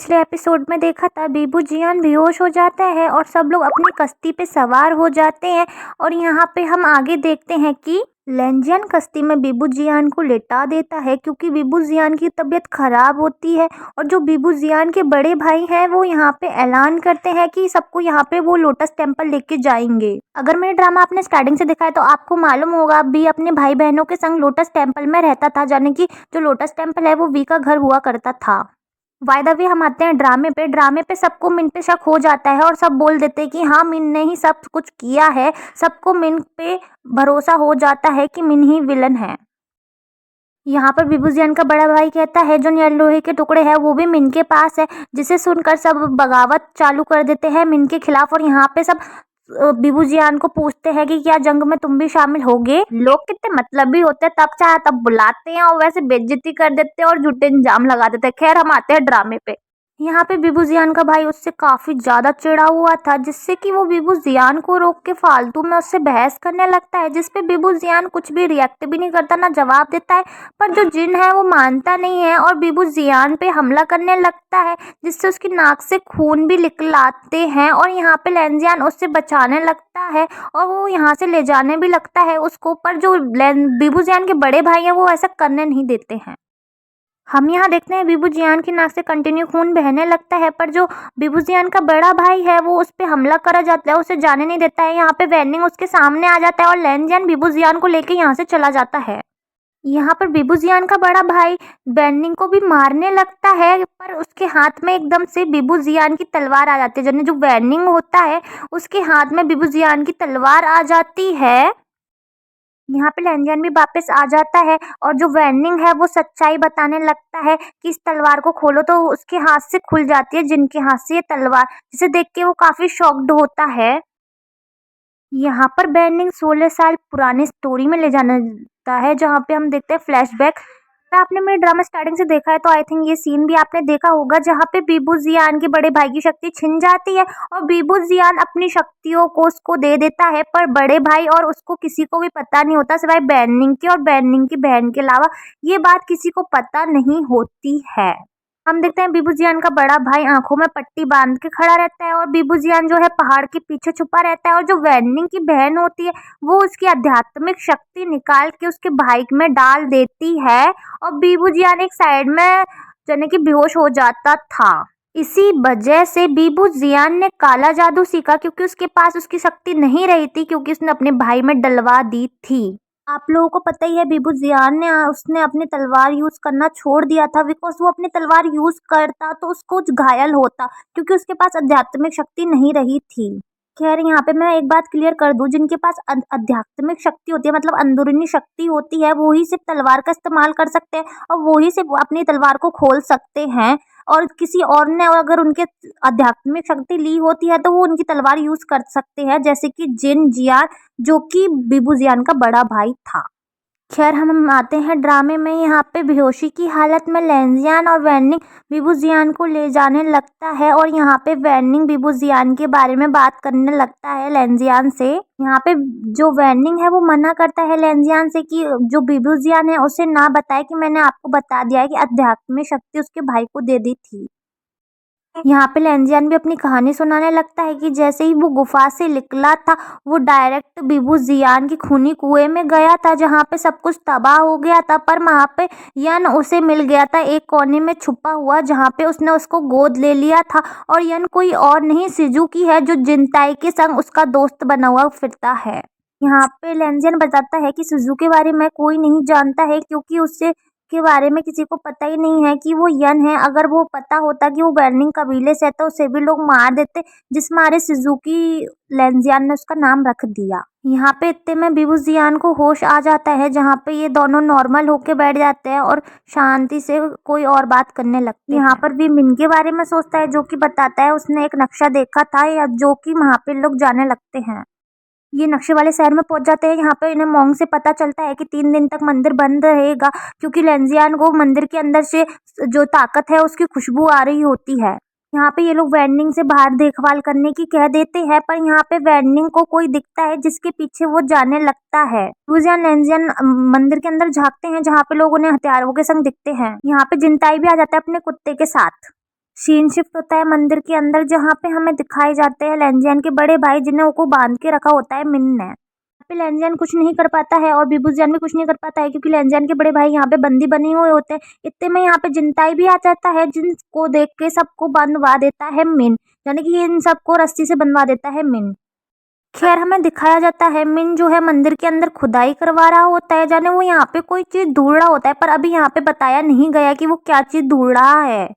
पिछले एपिसोड में देखा था बीबू जियान बेहोश हो जाता है और सब लोग अपनी कश्ती पे सवार हो जाते हैं। और यहाँ पे हम आगे देखते हैं कि लेंजियान कश्ती में बीबू जियान को लेटा देता है क्योंकि बीबू जियान की तबीयत खराब होती है। और जो बीबू जियान के बड़े भाई हैं वो यहाँ पे ऐलान करते हैं कि सबको यहाँ पे वो लोटस टेम्पल लेके जाएंगे। अगर मेरा ड्रामा आपने स्टार्टिंग से देखा है तो आपको मालूम होगा बी अपने भाई बहनों के संग लोटस टेम्पल में रहता था, यानी कि जो लोटस टेम्पल है वो वी का घर हुआ करता था। बाय द वे हम आते हैं ड्रामे पे सबको मिन पे शक हो जाता है और सब बोल देते हैं कि हाँ मिन ने ही सब कुछ किया है। सबको मिन पे भरोसा हो जाता है कि मिन ही विलन है। यहाँ पर बीबू जियान का बड़ा भाई कहता है जो लोहे के टुकड़े हैं वो भी मिन के पास है, जिसे सुनकर सब बगावत चालू कर देते हैं मिन के खिलाफ। और यहाँ पे सब बीबू जियान को पूछते हैं कि क्या जंग में तुम भी शामिल होगे। लोग कितने मतलबी होते हैं, तब चाहे तब बुलाते हैं और वैसे बेइज्जती कर देते हैं और झूठे इल्जाम लगा देते हैं। खैर हम आते हैं ड्रामे पे। यहाँ पे बीबू जियान का भाई उससे काफी ज्यादा चिढ़ा हुआ था, जिससे कि वो बीबू जियान को रोक के फालतू में उससे बहस करने लगता है, जिसपे बीबू जियान कुछ भी रिएक्ट भी नहीं करता, ना जवाब देता है। पर जो जिन है वो मानता नहीं है और बीबू जियान पे हमला करने लगता है, जिससे उसकी नाक से खून भी निकलाते हैं। और यहाँ पे लेंजियान उससे बचाने लगता है और वो यहाँ से ले जाने भी लगता है उसको, पर जो बीबू जियान के बड़े भाई हैं वो ऐसा करने नहीं देते हैं। हम यहाँ देखते हैं बीबू जियान की नाक से कंटिन्यू खून बहने लगता है, पर जो बीबू जियान का बड़ा भाई है वो उस पे हमला करा जाता है, उसे जाने नहीं देता है। यहाँ पे वेनिंग उसके सामने आ जाता है और लेंजियान बीबू जियान को लेके यहाँ से चला जाता है। यहाँ पर बीबू जियान का बड़ा भाई वेनिंग को भी मारने लगता है, पर उसके हाथ में एकदम से बीबू जियान की तलवार आ जाती है। जो वेनिंग होता है उसके हाथ में बीबू जियान की तलवार आ जाती है। यहाँ पे लेंजियान भी वापस आ जाता है और जो वेनिंग है वो सच्चाई बताने लगता है कि इस तलवार को खोलो, तो उसके हाथ से खुल जाती है जिनके हाथ से ये तलवार, जिसे देख के वो काफी शॉक्ड होता है। यहाँ पर वेनिंग 16 साल पुरानी स्टोरी में ले जाता है, जहाँ पे हम देखते हैं फ्लैशबैक। अगर आपने मेरे ड्रामा स्टार्टिंग से देखा है तो आई थिंक ये सीन भी आपने देखा होगा, जहाँ पे बीबू जियान के बड़े भाई की शक्ति छिन जाती है और बीबू जियान अपनी शक्तियों को उसको दे देता है, पर बड़े भाई और उसको किसी को भी पता नहीं होता सिवाय बैनिंग के और बैनिंग की बहन के अलावा। ये बात किसी को पता नहीं होती है। हम देखते हैं बीबू जियान का बड़ा भाई आंखों में पट्टी बांध के खड़ा रहता है और बीबू जियान जो है पहाड़ के पीछे छुपा रहता है। और जो वेनिंग की बहन होती है वो उसकी आध्यात्मिक शक्ति निकाल के उसके भाई में डाल देती है और बीबू जियान एक साइड में जाने की बेहोश हो जाता था। इसी वजह से बीबू जियान ने काला जादू सीखा, क्योंकि उसके पास उसकी शक्ति नहीं रही थी, क्योंकि उसने अपने भाई में डलवा दी थी। आप लोगों को पता ही है बीबू जियान ने उसने अपनी तलवार यूज करना छोड़ दिया था, बिकॉज वो अपनी तलवार यूज करता तो उसको घायल होता, क्योंकि उसके पास आध्यात्मिक शक्ति नहीं रही थी। खैर यहाँ पे मैं एक बात क्लियर कर दूं, जिनके पास आध्यात्मिक शक्ति होती है मतलब अंदरूनी शक्ति होती है, वो ही सिर्फ तलवार का इस्तेमाल कर सकते हैं और वो ही सिर्फ अपनी तलवार को खोल सकते हैं। और किसी और ने अगर उनके आध्यात्मिक शक्ति ली होती है तो वो उनकी तलवार यूज कर सकते हैं, जैसे कि जिन जियान, जो कि बीबू जियान का बड़ा भाई था। खैर हम आते हैं ड्रामे में। यहाँ पे बेहोशी की हालत में लेंजियान और वेनिंग बीबू जियान को ले जाने लगता है और यहाँ पे वेनिंग बीबू जियान के बारे में बात करने लगता है लेंजियान से। यहाँ पे जो वेनिंग है वो मना करता है लेंजियान से कि जो बीबू जियान है उसे ना बताए कि मैंने आपको बता दिया है कि आध्यात्मिक शक्ति उसके भाई को दे दी थी। यहाँ पे लेंजियान भी अपनी कहानी सुनाने लगता है कि जैसे ही वो गुफा से निकला था वो डायरेक्ट बीबू जियान की खूनी कुएं में गया था, जहाँ पे सब कुछ तबाह हो गया था। पर वहाँ पे यन उसे मिल गया था एक कोने में छुपा हुआ, जहाँ पे उसने उसको गोद ले लिया था। और यन कोई और नहीं सिजुकी है, जो जिनताई के संग उसका दोस्त बना हुआ फिरता है। यहाँ पे लेंजियन बताता है कि सुजुकी के बारे में कोई नहीं जानता है, क्योंकि उससे के बारे में किसी को पता ही नहीं है कि वो यन है। अगर वो पता होता कि वो बर्निंग कबीले से है तो उसे भी लोग मार देते, जिस मारे सुजुकी लेंजियान ने उसका नाम रख दिया। यहाँ पे इतने में बीबू जियान को होश आ जाता है, जहाँ पे ये दोनों नॉर्मल होके बैठ जाते हैं और शांति से कोई और बात करने लगते हैं। यहाँ पर भी मिन के बारे में सोचता है, जो कि बताता है उसने एक नक्शा देखा था, या जो कि वहाँ पे लोग जाने लगते हैं। ये नक्शे वाले शहर में पहुंच जाते हैं। यहाँ पे इन्हें मोंग से पता चलता है कि 3 दिन तक मंदिर बंद रहेगा, क्योंकि लेंजियान को मंदिर के अंदर से जो ताकत है उसकी खुशबू आ रही होती है। यहाँ पे ये लोग वेंडिंग से बाहर देखभाल करने की कह देते हैं, पर यहाँ पे वेंडिंग को कोई दिखता है जिसके पीछे वो जाने लगता है। लुजियान लेंजियान मंदिर के अंदर झांकते हैं, जहाँ पे लोग उन्हें हथियारों के संग दिखते हैं। यहाँ पे जिनताई भी आ जाता है अपने कुत्ते के साथ। सीन शिफ्ट होता है मंदिर के अंदर, जहाँ पे हमें दिखाए जाते हैं लेंजियन के बड़े भाई, जिन्हें उनको बांध के रखा होता है मिन ने। यहाँ पे लेंजियन कुछ नहीं कर पाता है और बिबुजियान भी कुछ नहीं कर पाता है, क्योंकि लेंजियन के बड़े भाई यहाँ पे बंदी बने हुए होते हैं। इतने में यहाँ पे जिनताई भी आ जाता है, जिनको देख के सबको बंधवा देता है मिन, यानी कि इन सबको रस्सी से बंधवा देता है मिन। खैर हमें दिखाया जाता है मिन जो है मंदिर के अंदर खुदाई करवा रहा होता है, जाने वो यहाँ पे कोई चीज ढूंढ रहा होता है, पर अभी यहाँ पे बताया नहीं गया कि वो क्या चीज ढूंढ रहा है।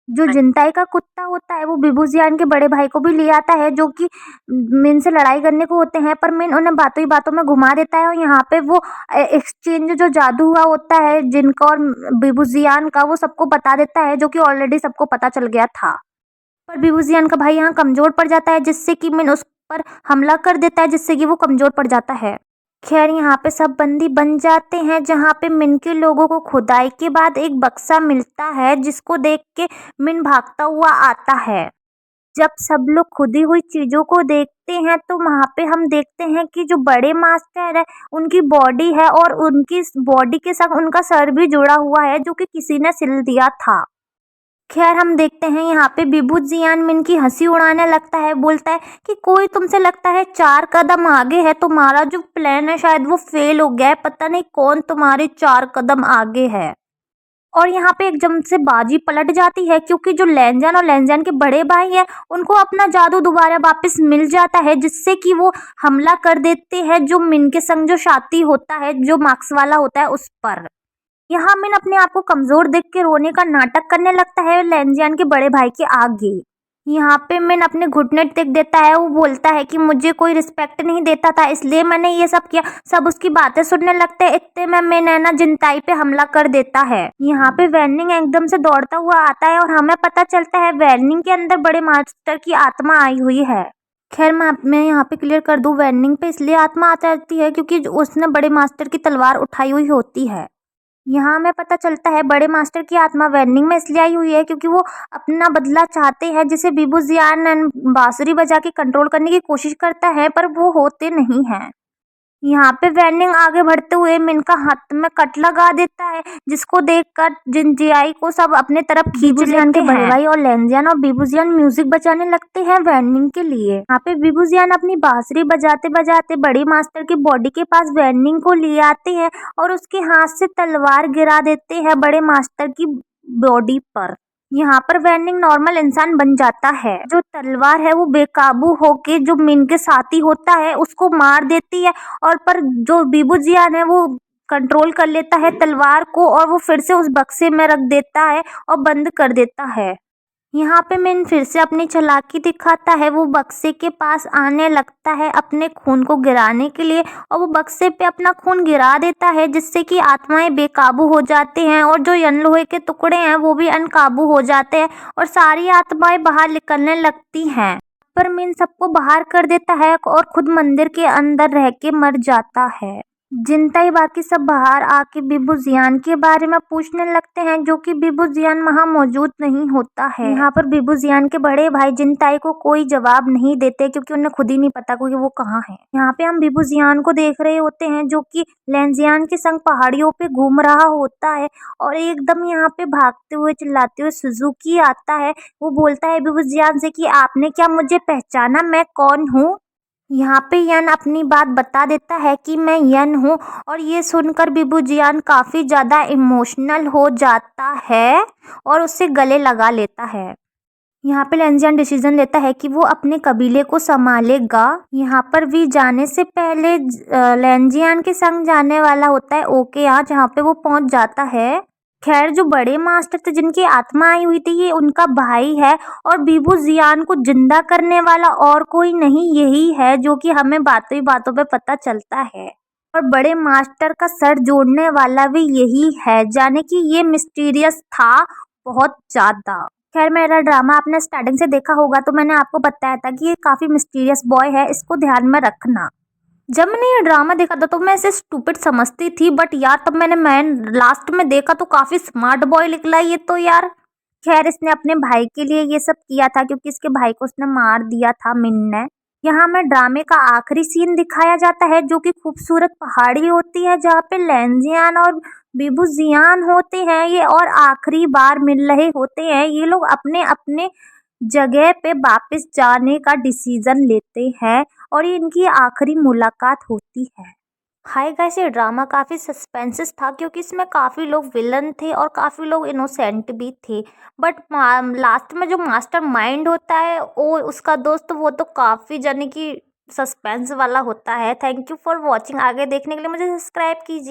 जो जिनताई का कुत्ता होता है वो बिबुजियान के बड़े भाई को भी ले आता है, जो कि मिन से लड़ाई करने को होते हैं, पर मिन उन्हें बातों ही बातों में घुमा देता है और यहाँ पे वो एक्सचेंज जो जादू हुआ होता है जिनका और बिबुजियान का, वो सबको बता देता है, जो कि ऑलरेडी सबको पता चल गया था। पर बिबुजियान का भाई यहाँ कमजोर पड़ जाता है, जिससे कि मिन उस पर हमला कर देता है, जिससे कि वो कमजोर पड़ जाता है। खैर यहाँ पे सब बंदी बन जाते हैं, जहाँ पे मिन के लोगों को खुदाई के बाद एक बक्सा मिलता है, जिसको देख के मिन भागता हुआ आता है। जब सब लोग खुदी हुई चीजों को देखते हैं तो वहाँ पे हम देखते हैं कि जो बड़े मास्टर है उनकी बॉडी है, और उनकी बॉडी के साथ उनका सर भी जुड़ा हुआ है, जो कि किसी ने सिल दिया था। खैर हम देखते हैं यहाँ पे बिबुजियान मिन की हंसी उड़ाने लगता है, बोलता है कि कोई तुमसे लगता है 4 कदम आगे है, तुम्हारा जो प्लान है शायद वो फेल हो गया है, पता नहीं कौन तुम्हारे 4 कदम आगे है। और यहाँ पे एकदम से बाजी पलट जाती है, क्योंकि जो लेंजन और लेंजन के बड़े भाई हैं उनको अपना जादू दोबारा वापस मिल जाता है, जिससे कि वो हमला कर देते हैं जो मिन के संग जो शाती होता है, जो मार्क्स वाला होता है, उस पर। यहाँ मिन अपने आप को कमजोर देख के रोने का नाटक करने लगता है लेंजियन के बड़े भाई के आगे। यहाँ पे मिन अपने घुटने टेक देता है, वो बोलता है कि मुझे कोई रिस्पेक्ट नहीं देता था, इसलिए मैंने ये सब किया। सब उसकी बातें सुनने लगते हैं। इतने में मिन है ना जिनताई पे हमला कर देता है। यहाँ पे वैनिंग एकदम से दौड़ता हुआ आता है और हमें पता चलता है वैनिंग के अंदर बड़े मास्टर की आत्मा आई हुई है। खैर मैं यहाँ पे क्लियर कर दूं, वैनिंग पे इसलिए आत्मा आ जाती है क्योंकि उसने बड़े मास्टर की तलवार उठाई हुई होती है। यहाँ हमें पता चलता है बड़े मास्टर की आत्मा वेनिंग में इसलिए आई हुई है क्योंकि वो अपना बदला चाहते हैं, जिसे बिबुजियान बांसुरी बजा के कंट्रोल करने की कोशिश करता है, पर वो होते नहीं हैं। यहाँ पे वेनिंग आगे बढ़ते हुए मिन का हाथ में कट लगा देता है, जिसको देखकर जिनजियाई को सब अपने तरफ खींच लेते हैं। बड़े भाई और लेंजियन और बिबुजियान म्यूजिक बजाने लगते हैं वेनिंग के लिए। यहाँ पे बिबुजियान अपनी बांसुरी बजाते बजाते बड़ी मास्टर की बॉडी के पास वेनिंग को ले आते हैं और उसके हाथ से तलवार गिरा देते हैं बड़े मास्टर की बॉडी पर। यहाँ पर वेनिंग नॉर्मल इंसान बन जाता है। जो तलवार है वो बेकाबू होके जो मिन के साथी होता है उसको मार देती है, और पर जो बिबुजियान है वो कंट्रोल कर लेता है तलवार को, और वो फिर से उस बक्से में रख देता है और बंद कर देता है। यहाँ पे मिन फिर से अपनी चालाकी दिखाता है, वो बक्से के पास आने लगता है अपने खून को गिराने के लिए, और वो बक्से पे अपना खून गिरा देता है, जिससे कि आत्माएं बेकाबू हो जाते हैं और जो यनलोहे के टुकड़े हैं वो भी अनकाबू हो जाते हैं और सारी आत्माएं बाहर निकलने लगती हैं। पर मिन सबको बाहर कर देता है और खुद मंदिर के अंदर रह के मर जाता है। जिनताई बाकी सब बाहर आके बिबुजियान के बारे में पूछने लगते हैं, जो कि बिबुजियान वहाँ मौजूद नहीं होता है। यहाँ पर बिबुजियान के बड़े भाई जिनताई को कोई जवाब नहीं देते, क्योंकि उन्हें खुद ही नहीं पता कि वो कहाँ है। यहाँ पे हम बिबुजियान को देख रहे होते हैं, जो कि लेंजियान के संग पहाड़ियों पे घूम रहा होता है, और एकदम यहाँ पे भागते हुए चिल्लाते हुए सुजुकी आता है। वो बोलता है बिबुजियान से कि आपने क्या मुझे पहचाना, मैं कौन हूँ। यहाँ पे यन अपनी बात बता देता है कि मैं यन हूँ, और ये सुनकर बिबुजियान काफ़ी ज़्यादा इमोशनल हो जाता है और उससे गले लगा लेता है। यहाँ पे लेंजियन डिसीजन लेता है कि वो अपने कबीले को संभालेगा। यहाँ पर वी जाने से पहले लेंजियन के संग जाने वाला होता है ओके यहाँ, जहाँ पे वो पहुँच जाता है। खैर जो बड़े मास्टर थे जिनकी आत्मा आई हुई थी ये उनका भाई है, और बिबुजियान को जिंदा करने वाला और कोई नहीं यही है, जो कि हमें बातों ही बातों पे पता चलता है। और बड़े मास्टर का सर जोड़ने वाला भी यही है, जाने कि ये मिस्टीरियस था बहुत ज्यादा। खैर मेरा ड्रामा आपने स्टार्टिंग से देखा होगा तो मैंने आपको बताया था कि ये काफी मिस्टीरियस बॉय है, इसको ध्यान में रखना। जब मैंने ये ड्रामा देखा था तो मैं इसे स्टूपिड समझती थी, बट यार तब मैं लास्ट में देखा तो काफी स्मार्ट बॉय निकला ये तो यार। खैर इसने अपने भाई के लिए ये सब किया था, क्योंकि इसके भाई को उसने मार दिया था मिन ने। यहाँ में ड्रामे का आखिरी सीन दिखाया जाता है जो कि खूबसूरत पहाड़ी होती है जहाँ पे लेंजियान और बीबू जियान होते हैं ये और आखिरी बार मिल रहे होते हैं। ये लोग अपने अपने जगह पे वापस जाने का डिसीजन लेते हैं और ये इनकी आखिरी मुलाकात होती है। हाय गाइस, ये ड्रामा काफ़ी सस्पेंसेस था क्योंकि इसमें काफ़ी लोग विलन थे और काफ़ी लोग इनोसेंट भी थे। बट लास्ट में जो मास्टर माइंड होता है वो उसका दोस्त वो तो काफ़ी जाने की सस्पेंस वाला होता है। Thank you for watching. आगे देखने के लिए मुझे सब्सक्राइब कीजिए।